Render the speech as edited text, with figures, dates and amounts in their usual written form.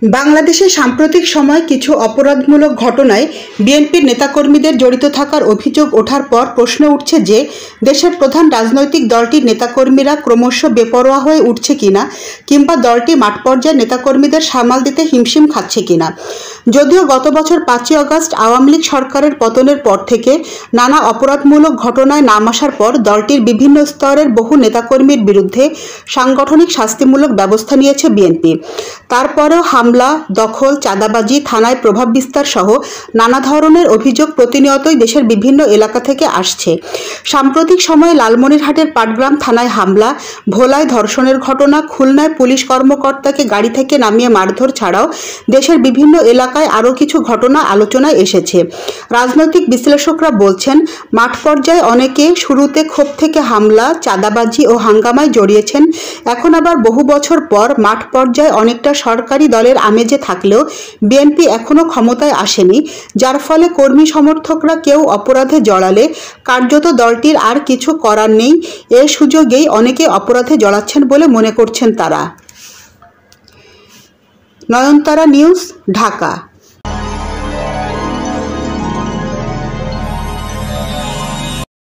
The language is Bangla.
বাংলাদেশে সাম্প্রতিক সময়ে কিছু অপরাধমূলক ঘটনায় বিএনপির নেতাকর্মীদের জড়িত থাকার অভিযোগ ওঠার পর প্রশ্ন উঠছে যে দেশের প্রধান রাজনৈতিক দলটির নেতাকর্মীরা ক্রমশ বেপরোয়া হয়ে উঠছে কিনা, কিংবা দলটি মাঠ পর্যায়ের নেতাকর্মীদের সামাল দিতে হিমশিম খাচ্ছে কিনা। যদিও গত বছর 5ই আগস্ট আওয়ামী লীগ সরকারের পতনের পর থেকে নানা অপরাধমূলক ঘটনায় নাম আসার পর দলটির বিভিন্ন স্তরের বহু নেতাকর্মীর বিরুদ্ধে সাংগঠনিক শাস্তিমূলক ব্যবস্থা নিয়েছে বিএনপি। তারপরেও হামলা, দখল, চাঁদাবাজি, থানায় প্রভাব বিস্তার সহ নানা ধরনের অভিযোগ প্রতিনিয়তই দেশের বিভিন্ন এলাকা থেকে আসছে। সাম্প্রতিক সময়ে লালমনিরহাটের পাটগ্রাম থানায় হামলা, ভোলায় ধর্ষণের ঘটনা, খুলনায় পুলিশ কর্মকর্তাকে গাড়ি থেকে নামিয়ে মারধর ছাড়াও দেশের বিভিন্ন এলাকায় আরও কিছু ঘটনা আলোচনায় এসেছে। রাজনৈতিক বিশ্লেষকরা বলছেন, মাঠ পর্যায়ে অনেকে শুরুতে ক্ষোভ থেকে হামলা, চাঁদাবাজি ও হাঙ্গামায় জড়িয়েছেন। এখন আবার বহু বছর পর মাঠ পর্যায়ে অনেকটা সরকারি দলের আমেজে থাকলেও বিএনপি এখনও ক্ষমতায় আসেনি, যার ফলে কর্মী সমর্থকরা কেউ অপরাধে জড়ালে কার্যত দলটির আর কিছু করার নেই। এ সুযোগেই অনেকে অপরাধে জড়াচ্ছেন বলে মনে করছেন তারা। নয়নতারা নিউজ, ঢাকা।